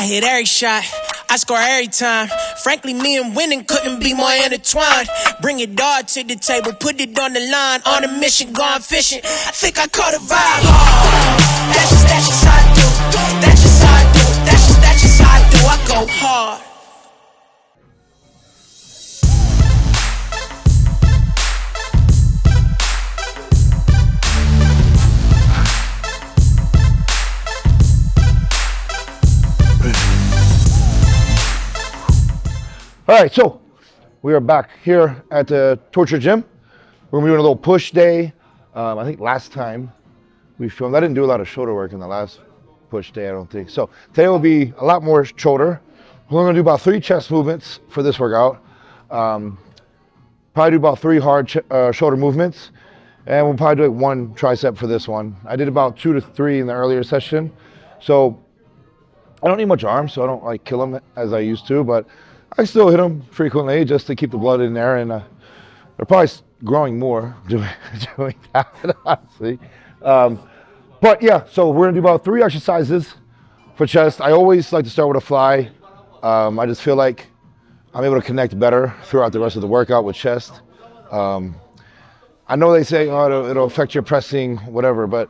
I hit every shot, I score every time. Frankly, me and winning couldn't be more intertwined. Bring it all to the table, put it on the line. On a mission, gone fishing. I think I caught a vibe. That's just how I do. That's just how I do. That's just how I do. I go hard. All right, so we are back here at the Torture Gym. We're gonna be doing a little push day. I think last time we filmed, I didn't do a lot of shoulder work in the last push day, I don't think. So today will be a lot more shoulder. We're gonna do about 3 chest movements for this workout. Probably do about 3 hard shoulder movements. And we'll probably do like 1 tricep for this one. I did about 2 to 3 in the earlier session. So I don't need much arm, so I don't like kill them as I used to, but I still hit them frequently just to keep the blood in there, and they're probably growing more doing that, honestly. But yeah, so we're gonna do about 3 exercises for chest. I always like to start with a fly. I just feel like I'm able to connect better throughout the rest of the workout with chest. I know they say, oh, it'll affect your pressing, whatever, but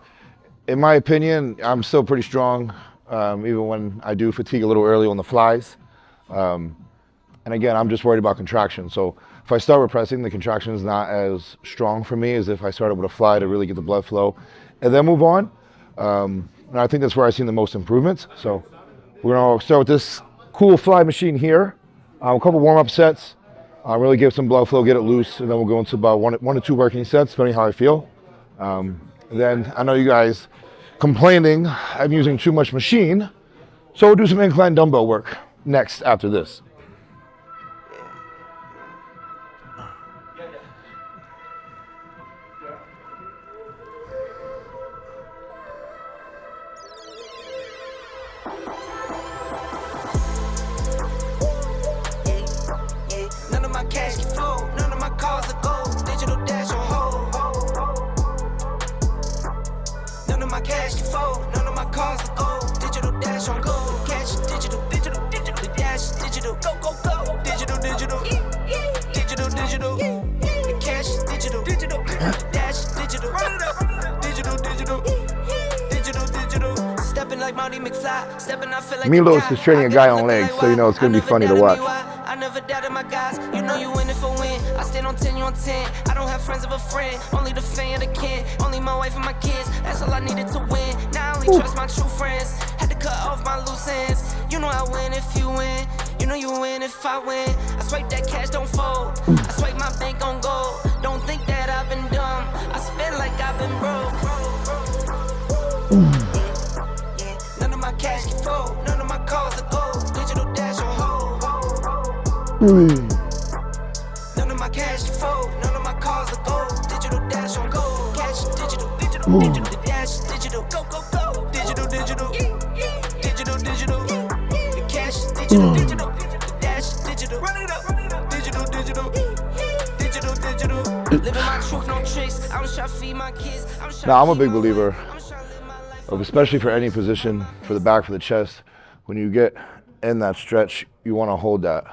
in my opinion, I'm still pretty strong, even when I do fatigue a little early on the flies. And again, I'm just worried about contraction. So if I start with pressing, the contraction is not as strong for me as if I started with a fly to really get the blood flow and then move on. And I think that's where I've seen the most improvements. So we're gonna start with this cool fly machine here. A couple warm-up sets, really give some blood flow, get it loose, and then we'll go into about 1 to 2 working sets, depending how I feel. And then I know you guys complaining I'm using too much machine, so we'll do some incline dumbbell work next after this. Milos is training a guy on legs, so you know it's going to be funny to watch. I never doubted my guys, you know you in it for win. I stand on 10, you on 10. I don't have friends of a friend, only the fan of the kin. Only my wife and my kids, that's all I needed to win. Now I only trust my true friends. Had to cut off my loose ends. You know I win if you win. You know you win if I win. I swipe that cash, don't fold. I swipe my bank on gold. Don't think that I've been dumb. I spend like I've been broke. None of my cash can fold. None of my calls are gold. Digital dash on hold. None of my cash can fold. None of my calls are gold. Digital dash on gold. Cash digital, digital, digital, dash digital. Go, go, go. Digital, digital. Digital, digital. The cash digital, digital. The dash digital. Run it up. Digital, digital. Digital, digital. Living my truth, no tricks. I'm trying to feed my kids. Now, I'm a big believer of, especially for any position, for the back, for the chest, when you get in that stretch, you want to hold that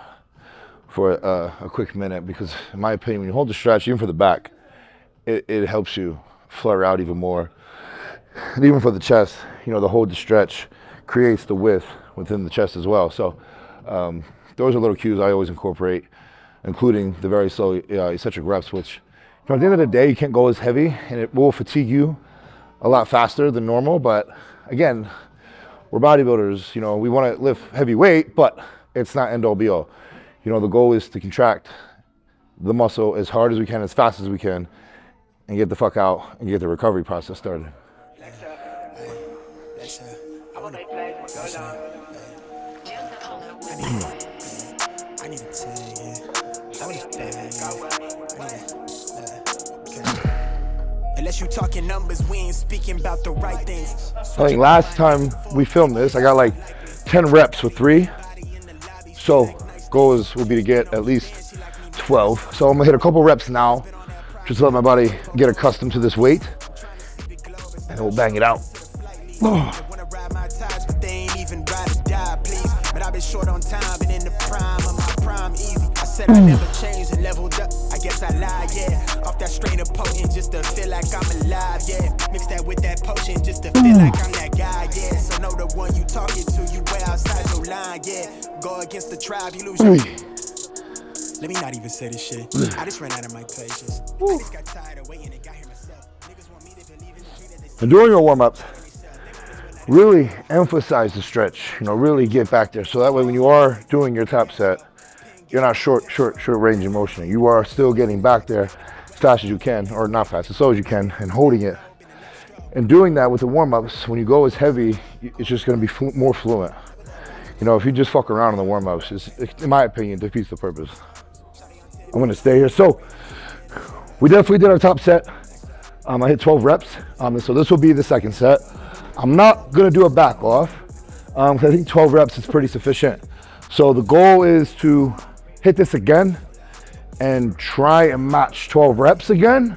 for a quick minute, because in my opinion, when you hold the stretch, even for the back, it helps you flare out even more. And even for the chest, you know, the hold the stretch creates the width within the chest as well. So those are little cues I always incorporate, including the very slow eccentric reps, which, you know, at the end of the day, you can't go as heavy, and it will fatigue you a lot faster than normal. But again, we're bodybuilders, you know, we want to lift heavy weight, but it's not end all be all. You know, the goal is to contract the muscle as hard as we can, as fast as we can, and get the fuck out and get the recovery process started. Unless you talking numbers, we ain't speaking about the right things. I think last time we filmed this, I got like 10 reps with 3. So goal will be to get at least 12. So I'm gonna hit a couple reps now, just to let my body get accustomed to this weight, and then we'll bang it out. Wanna ride my ties, but they ain't even ride or die, please. short on time, and in the prime of my prime, easy. I said I never changed and leveled up. I guess I lied, yeah. Off that strain of potent just to feel like I'm alive, yeah. Mix that with that potion just to feel like I'm that guy, yeah. So know the one you talking to, you way outside your line, yeah. Go against the tribe, you lose your... Let me not even say this shit. I just ran out of my patience. I just got tired of waiting and got here myself. Niggas want me to believe in the dream that they see. And during your warm-ups, really emphasize the stretch, really get back there. So that way when you are doing your top set, you're not short range of motion. You are still getting back there as fast as you can, or not fast, as slow as you can, and holding it. And doing that with the warm-ups, when you go as heavy, it's just gonna be more fluent. If you just fuck around in the warm-ups, in my opinion, defeats the purpose. I'm gonna stay here. So we definitely did our top set. I hit 12 reps, so this will be the second set. I'm not gonna do a back off, because I think 12 reps is pretty sufficient. So the goal is to hit this again and try and match 12 reps again,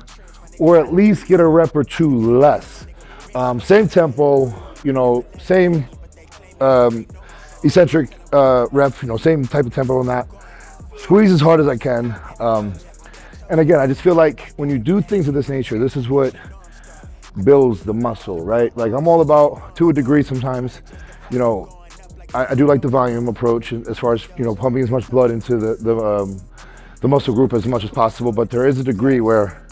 or at least get a rep or two less. Same tempo, same eccentric rep, same type of tempo on that. Squeeze as hard as I can. And again, I just feel like when you do things of this nature, this is what builds the muscle, right? Like I'm all about, to a degree sometimes, I do like the volume approach as far as, pumping as much blood into the muscle group as much as possible. But there is a degree where,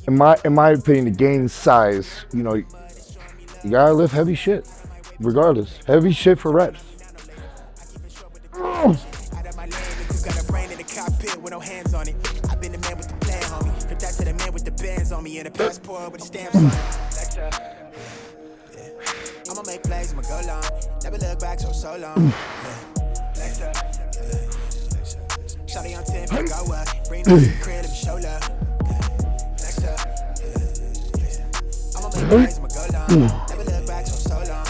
in my opinion, to gain size, you gotta lift heavy shit, regardless. Heavy shit for reps. With no hands on it. I've been the man with the plan, homie. From that to the man with the bands on me and a passport with the stamps on it. I'ma make plays, I'ma go long. Never look back so long. Shawty on 10, pick go up. Bring me to the crib, let me show love. I'ma make plays, I'ma go long. Never look back so long.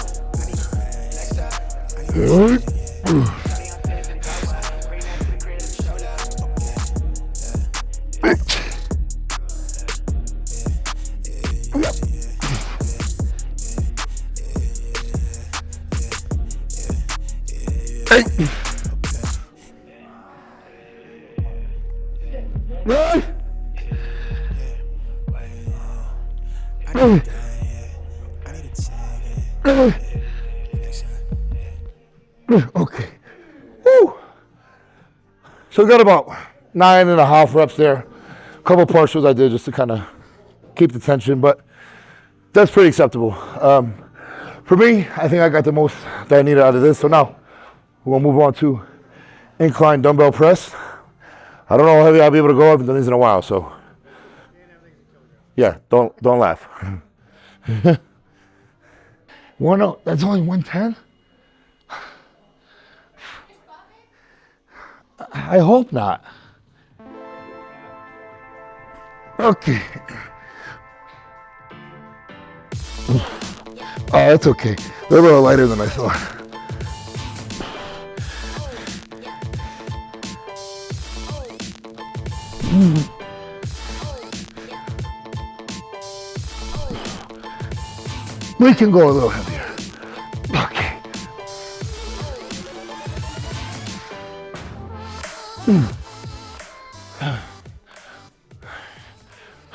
Okay. Woo. So we got about 9.5 reps there. A couple partials I did just to kind of keep the tension, but that's pretty acceptable. For me, I think I got the most that I needed out of this. So now we'll move on to incline dumbbell press. I don't know how heavy I'll be able to go. I haven't done these in a while, so yeah, don't laugh. Well, no, that's only 110. I hope not. Okay. Oh, that's okay. They're a little lighter than I thought. We can go a little heavier. Okay.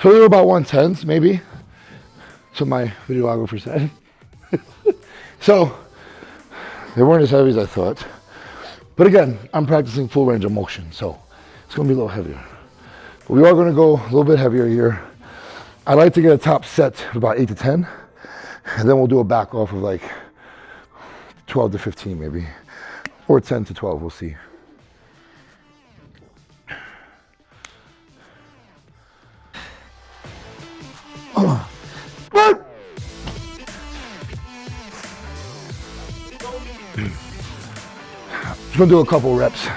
So they were about 110s, maybe. So my videographer said. So they weren't as heavy as I thought. But again, I'm practicing full range of motion, so it's gonna be a little heavier. But we are gonna go a little bit heavier here. I'd like to get a top set of about 8 to 10, and then we'll do a back off of like 12 to 15 maybe, or 10 to 12, we'll see. Just gonna do a couple reps.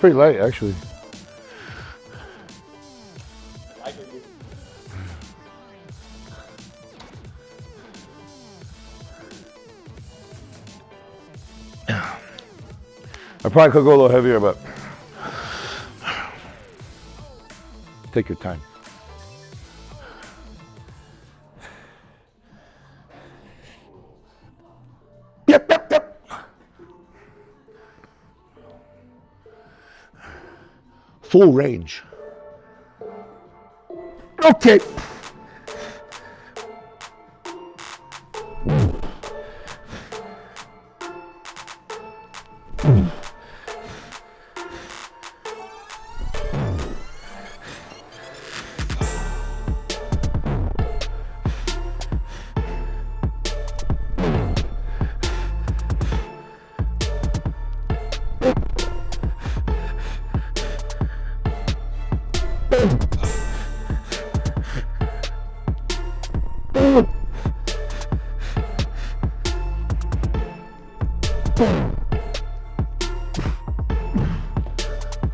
Pretty light, actually. I probably could go a little heavier, but take your time. Yep. Full range. Okay.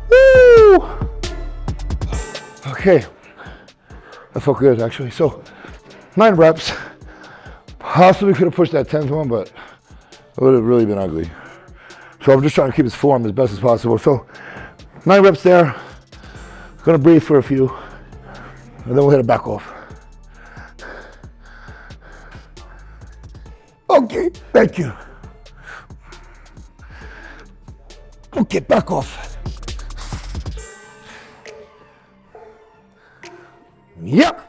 Woo! Okay, that felt good actually. So 9 reps. Possibly could have pushed that 10th one, but it would have really been ugly. So I'm just trying to keep his form as best as possible. So 9 reps there. Gonna breathe for a few, and then we'll hit a back off. Okay, thank you. Okay, back off. Yep.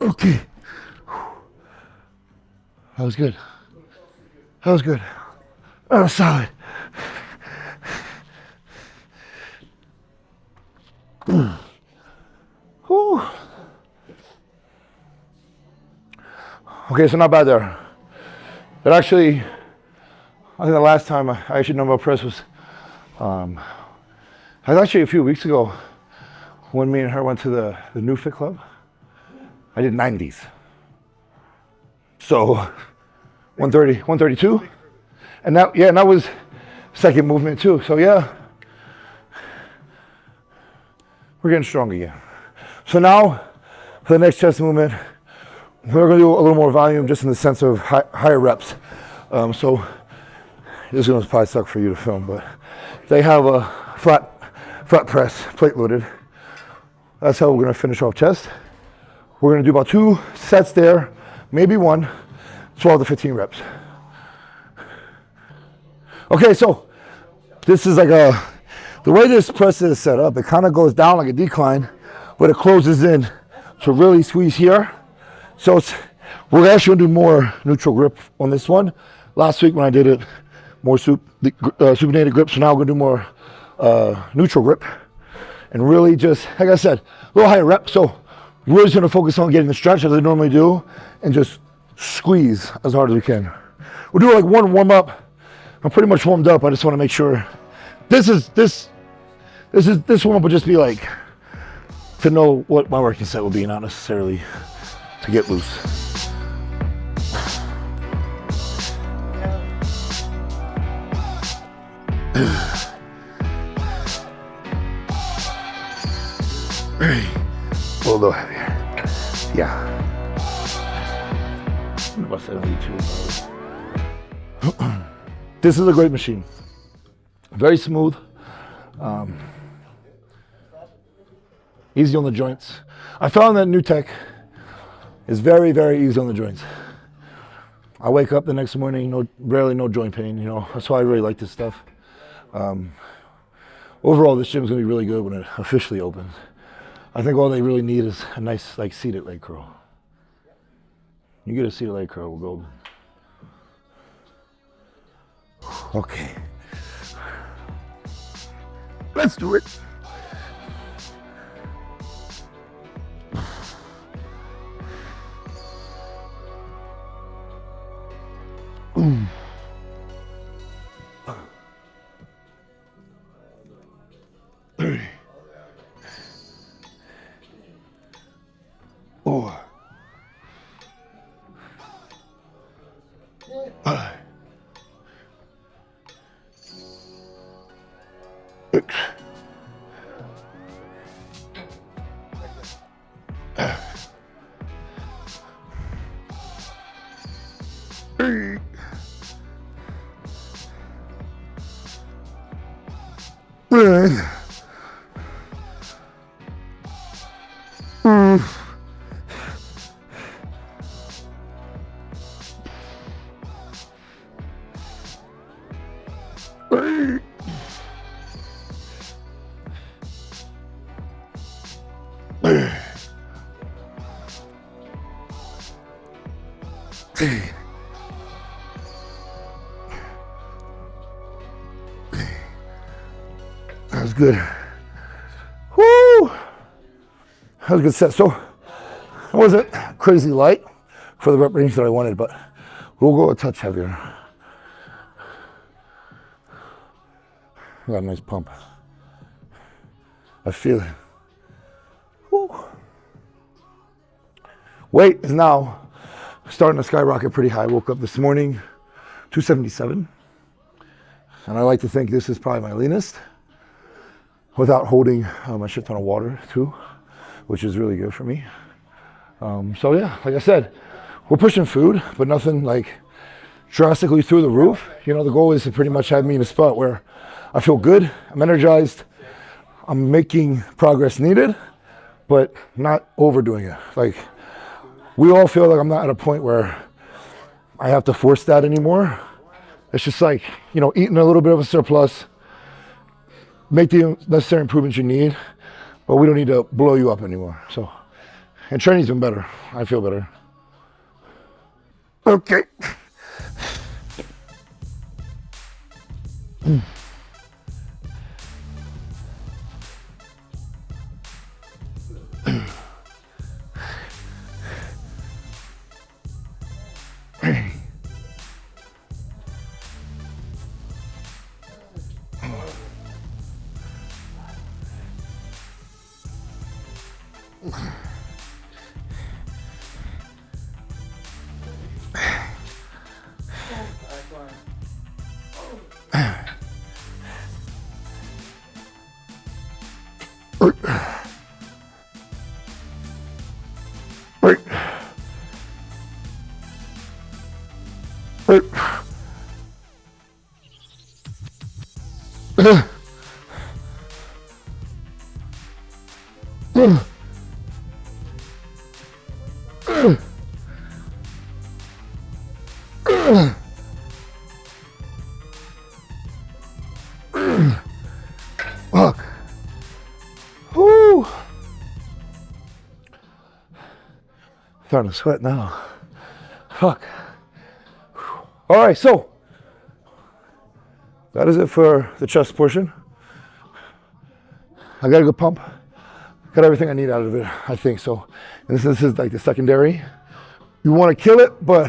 Okay. That was good. That was good. That was solid. Whew. Okay, so not bad there. But actually, I think the last time I actually dumbbell press was actually a few weeks ago when me and her went to the New Fit Club. I did 90s. So 130, 132. And that was second movement too. So yeah, we're getting strong again. So now for the next chest movement, we're gonna do a little more volume just in the sense of higher reps. So this is gonna probably suck for you to film, but they have a flat press, plate loaded. That's how we're gonna finish off chest. We're gonna do about 2 sets there, maybe 1, 12 to 15 reps. Okay, so this is like the way this press is set up, it kind of goes down like a decline, but it closes in to really squeeze here. So we're actually gonna do more neutral grip on this one. Last week when I did it, more supinated grip, so now we're gonna do more neutral grip. And really just, like I said, a little higher rep. So we're just gonna focus on getting the stretch as I normally do and just squeeze as hard as we can. We'll do like one warm up. I'm pretty much warmed up. I just wanna make sure this warm up would just be like to know what my working set will be, not necessarily to get loose. A little heavier. Yeah. About 72. This is a great machine. Very smooth. Easy on the joints. I found that new tech is very, very easy on the joints. I wake up the next morning, rarely no joint pain, That's why I really like this stuff. Overall, this gym is gonna be really good when it officially opens. I think all they really need is a nice, seated leg curl. You get a seated leg curl, we're golden. Okay. Let's do it. Oh. That was good. Woo! That was a good set. So it wasn't crazy light for the rep range that I wanted, but we'll go a touch heavier. I got a nice pump. I feel it. Woo. Weight is now starting to skyrocket pretty high. I woke up this morning, 277. And I like to think this is probably my leanest without holding a shit ton of water too, which is really good for me. So yeah, like I said, we're pushing food, but nothing like drastically through the roof. You know, the goal is to pretty much have me in a spot where I feel good, I'm energized, I'm making progress needed, but not overdoing it. Like, we all feel like I'm not at a point where I have to force that anymore. It's just like, you know, eating a little bit of a surplus, make the necessary improvements you need, but we don't need to blow you up anymore. So, and training's been better. I feel better. Okay. Fuck. Woo. Starting to sweat now. Fuck. All right, so that is it for the chest portion. I got a good pump. Got everything I need out of it, I think so. And this is like the secondary. You want to kill it, but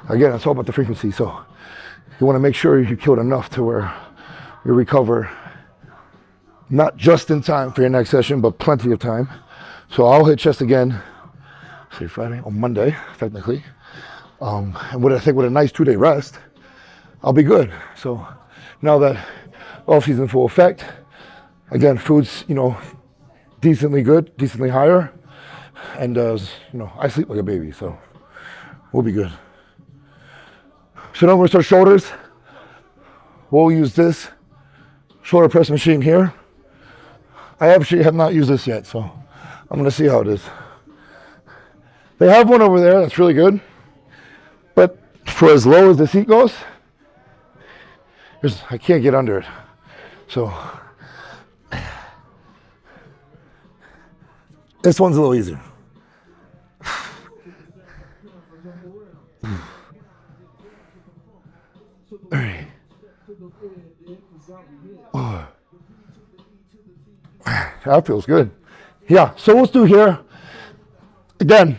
again, it's all about the frequency. So you want to make sure you kill it enough to where you recover, not just in time for your next session, but plenty of time. So I'll hit chest again, say Friday, on Monday, technically. And I think with a nice 2-day rest, I'll be good. So now that off season full effect, again, food's, you know, decently good, decently higher. And, you know, I sleep like a baby, so we'll be good. So now we're gonna start shoulders. We'll use this shoulder press machine here. I actually have not used this yet, so I'm gonna see how it is. They have one over there that's really good, but for as low as the seat goes, I can't get under it. So this one's a little easier. All right. Oh. That feels good. Yeah, so let's do here. Again,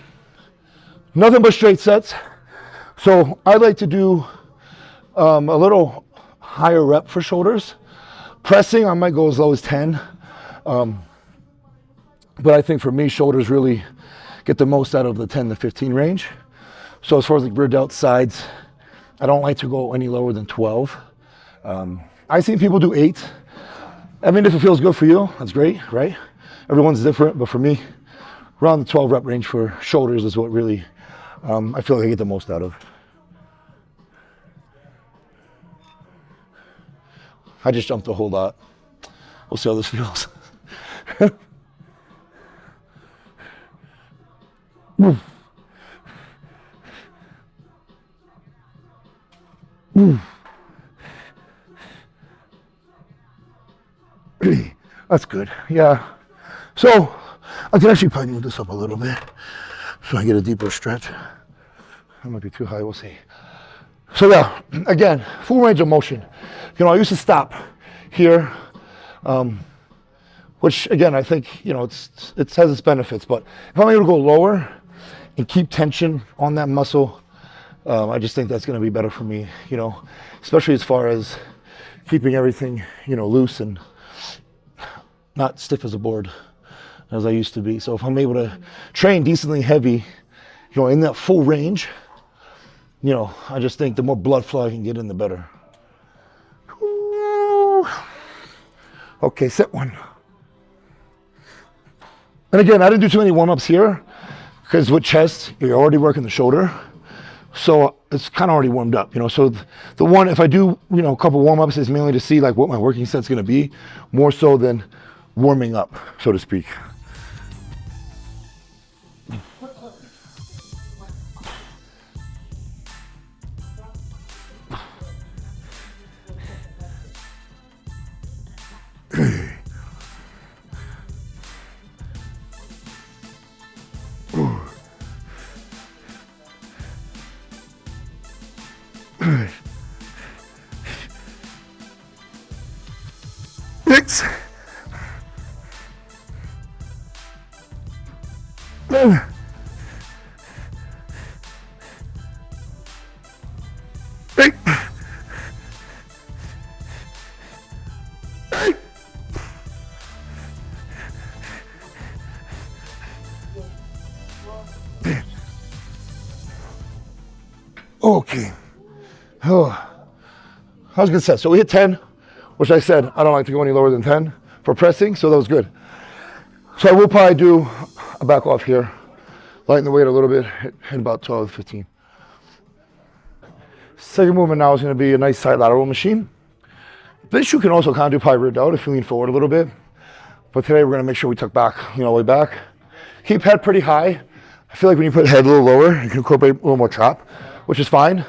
nothing but straight sets. So I like to do a little higher rep for shoulders. Pressing, I might go as low as 10. But I think for me, shoulders really get the most out of the 10 to 15 range. So as far as like rear delt sides, I don't like to go any lower than 12. I've seen people do 8. I mean, if it feels good for you, that's great, right? Everyone's different, but for me, around the 12 rep range for shoulders is what really I feel like I get the most out of. I just jumped a whole lot. We'll see how this feels. That's good. Yeah. So I can actually probably move this up a little bit so I get a deeper stretch. That might be too high. We'll see. So yeah, again, full range of motion. You know, I used to stop here, which again, I think, you know, it has its benefits, but if I'm able to go lower and keep tension on that muscle, I just think that's going to be better for me, you know, especially as far as keeping everything, you know, loose and not stiff as a board as I used to be. So if I'm able to train decently heavy, you know, in that full range, you know, I just think the more blood flow I can get in, the better. Ooh. Okay, set one. And again, I didn't do too many warm-ups here because with chest, you're already working the shoulder. So it's kind of already warmed up, you know. So the one, if I do, you know, a couple warm-ups is mainly to see like what my working set's going to be, more so than warming up, so to speak. Six. 7. 8. 8. Okay. Oh, that was a good set. So we hit 10, which I said I don't like to go any lower than 10 for pressing, so that was good. So I will probably do a back off here, lighten the weight a little bit, hit about 12, 15. Second movement now is going to be a nice side lateral machine. This you can also kind of do probably rear delt if you lean forward a little bit. But today we're going to make sure we tuck back, you know, way back. Keep head pretty high. I feel like when you put head a little lower, you can incorporate a little more chop, which is fine.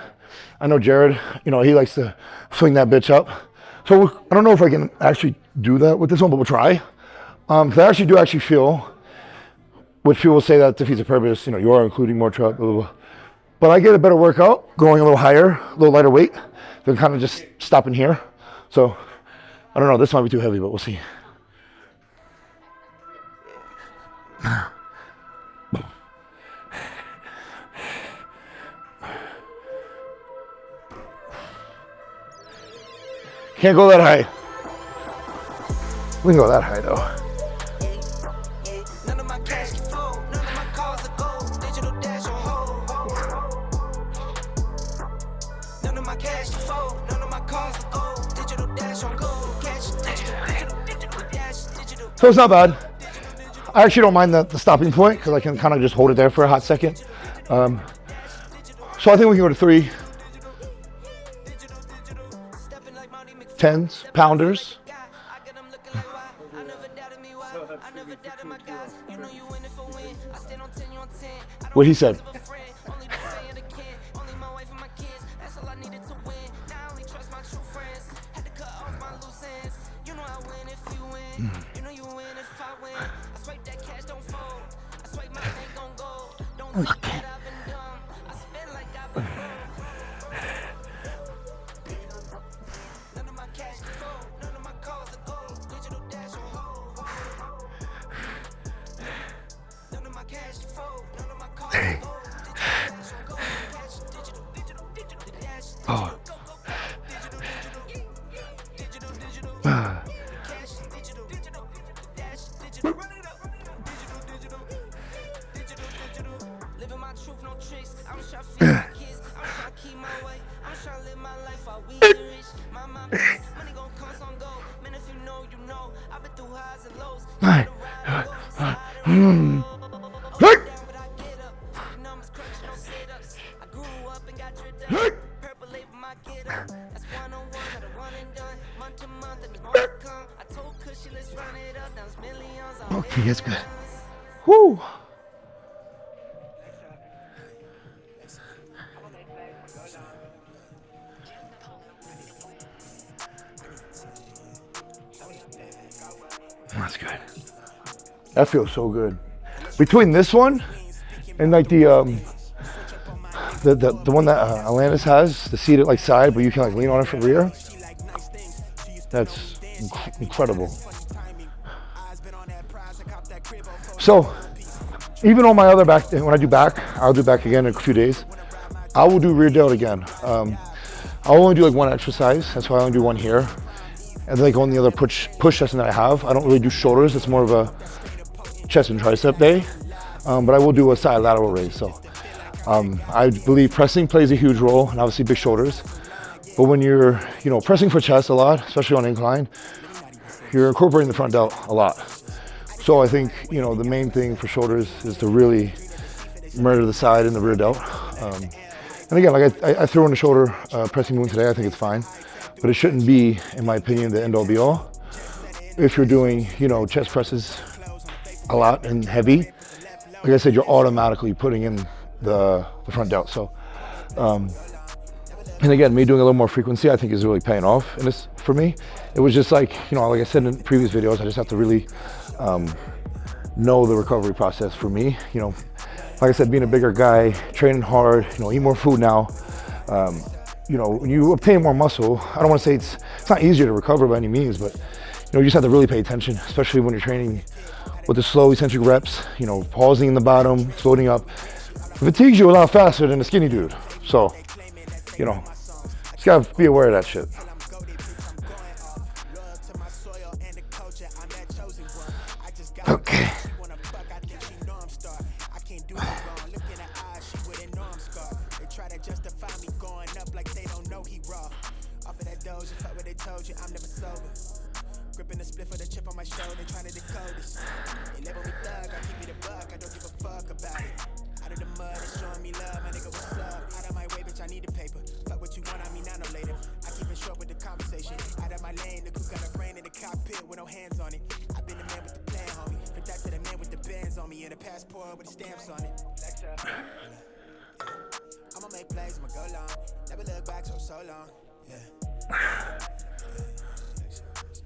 I know Jared, you know, he likes to swing that bitch up. So I don't know if I can actually do that with this one, but we'll try. Because I actually do feel, which people say that defeats the purpose, you know, you are including more chop, blah, blah, blah. But I get a better workout going a little higher, a little lighter weight, than kind of just stopping here. So I don't know, this might be too heavy, but we'll see. Can't go that high. We can go that high though. None of my cash can flow, none of my cars are gold, digital dash on hold. None of my cash can flow, none of my cars are gold, digital dash on gold. Cash, digital dash, digital. So it's not bad. I actually don't mind the stopping point because I can kind of just hold it there for a hot second. So I think we can go to 3. 10s, pounders. What he said. Living my truth, no tricks. I'm just trying to feed my kids. I'm just trying to keep my way. I'm just trying to live my life while we get rich. My mind peace. Money gon' come, some go. Man, if you know, you know. I've been through highs and lows. You gotta ride and go inside and roll. Down, but I get up. You know, I'm crunching no sit-ups. I grew up and got dripped up. Purple label my get up. That's one-on-one, not a one and done. Month to month, and there's more to come. I told Cushy, let's run it up. Now it's millions. Okay, that's good. Whoo! That's good. That feels so good. Between this one and like the one that Atlantis has, the seated like side, but you can like lean on it from rear. That's incredible. So even on my other back, when I do back, I'll do back again in a few days. I will do rear delt again. I'll only do like one exercise. That's why I only do one here. And then like on the other push session that I have, I don't really do shoulders. It's more of a chest and tricep day. But I will do a side lateral raise. So I believe pressing plays a huge role, and obviously big shoulders. But when you're, pressing for chest a lot, especially on incline, you're incorporating the front delt a lot. So I think, the main thing for shoulders is to really murder the side and the rear delt. And again, like I threw in the shoulder pressing movement today. I think it's fine, but it shouldn't be, in my opinion, the end all be all. If you're doing, chest presses a lot and heavy, like I said, you're automatically putting in the front delt. So, and again, me doing a little more frequency, I think is really paying off. And this, for me, it was just like, like I said in previous videos, I just have to really know the recovery process for me. Like I said, being a bigger guy, training hard, eat more food now. When you obtain more muscle, I don't want to say it's not easier to recover by any means, but you just have to really pay attention, especially when you're training with the slow eccentric reps, pausing in the bottom, floating up. It fatigues you a lot faster than a skinny dude. So, just gotta be aware of that shit. Okay. Gripping the split for the chip on my shoulder, trying to decode this. They label me thug, I keep it a buck, I don't give a fuck about it. Out of the mud, it's showing me love, my nigga, what's up? Out of my way, bitch, I need the paper. Fuck what you want, I mean, I know later. I keep it short with the conversation. Out of my lane, the crew got a brain in the cockpit with no hands on it. I've been the man with the plan, homie. From that to the man with the bands on me and a passport with the stamps on it. I'ma make plays, I'ma go long. Never look back so long. Yeah.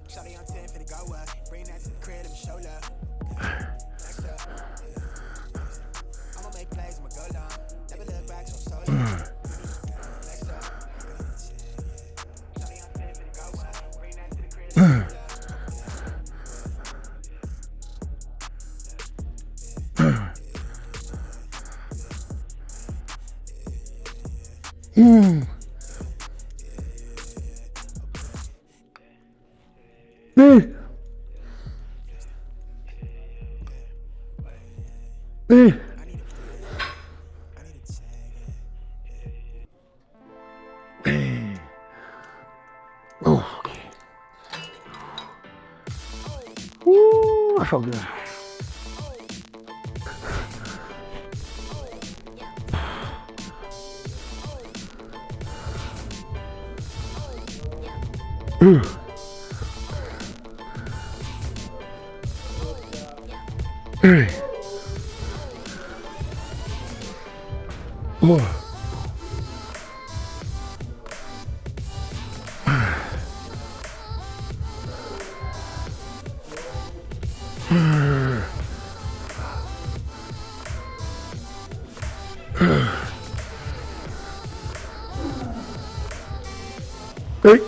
Shawty on 10 finna go up. Bring that to the crib and show love. Next up. I'ma make plays, I'ma go long. Never look back so long. Next up. Shawty on 10 finna go up. Bring that to the crib and show love. Oh, okay. Woo, I felt good. Hey. Oh. Hey.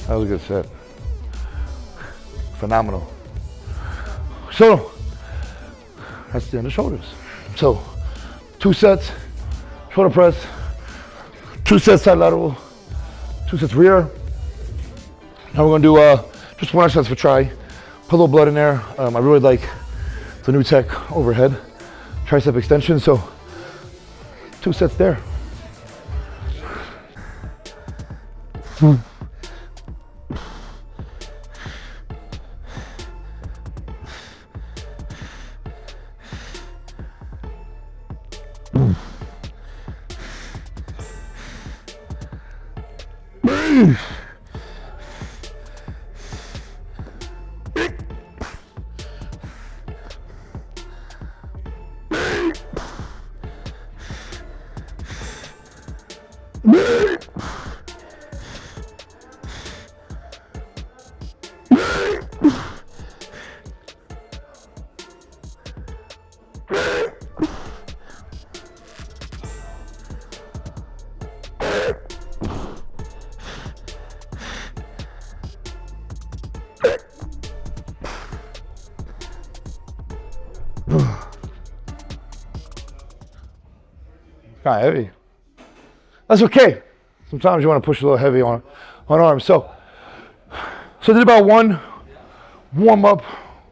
That was a good set. Phenomenal. So that's the end of shoulders. So 2 sets, shoulder press, 2 sets side lateral, 2 sets rear. Now we're gonna do just 1 exercise for try. Put a little blood in there. I really like the new tech overhead, tricep extension. So 2 sets there. Kind of heavy. That's okay. Sometimes you want to push a little heavy on arms. So I did about 1 warm-up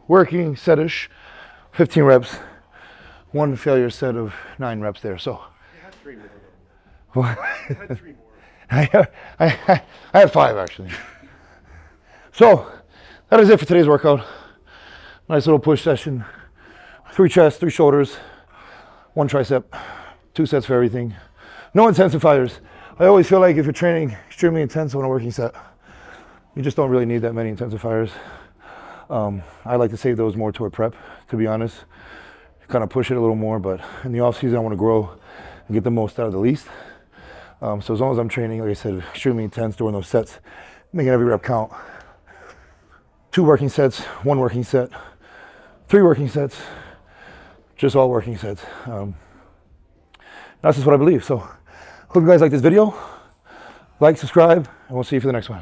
working set-ish, 15 reps, 1 failure set of 9 reps there. So You had 3 more. You had 3 more. I had 5 actually. So that is it for today's workout. Nice little push session. 3 chest, 3 shoulders, 1 tricep, 2 sets for everything. No intensifiers. I always feel like if you're training extremely intense on a working set, you just don't really need that many intensifiers. I like to save those more toward prep, to be honest. Kind of push it a little more, but in the off season I want to grow and get the most out of the least. So as long as I'm training, like I said, extremely intense during those sets, making every rep count. 2 working sets, 1 working set, 3 working sets, just all working sets. That's just what I believe. So hope you guys like this video. Like, subscribe, and we'll see you for the next one.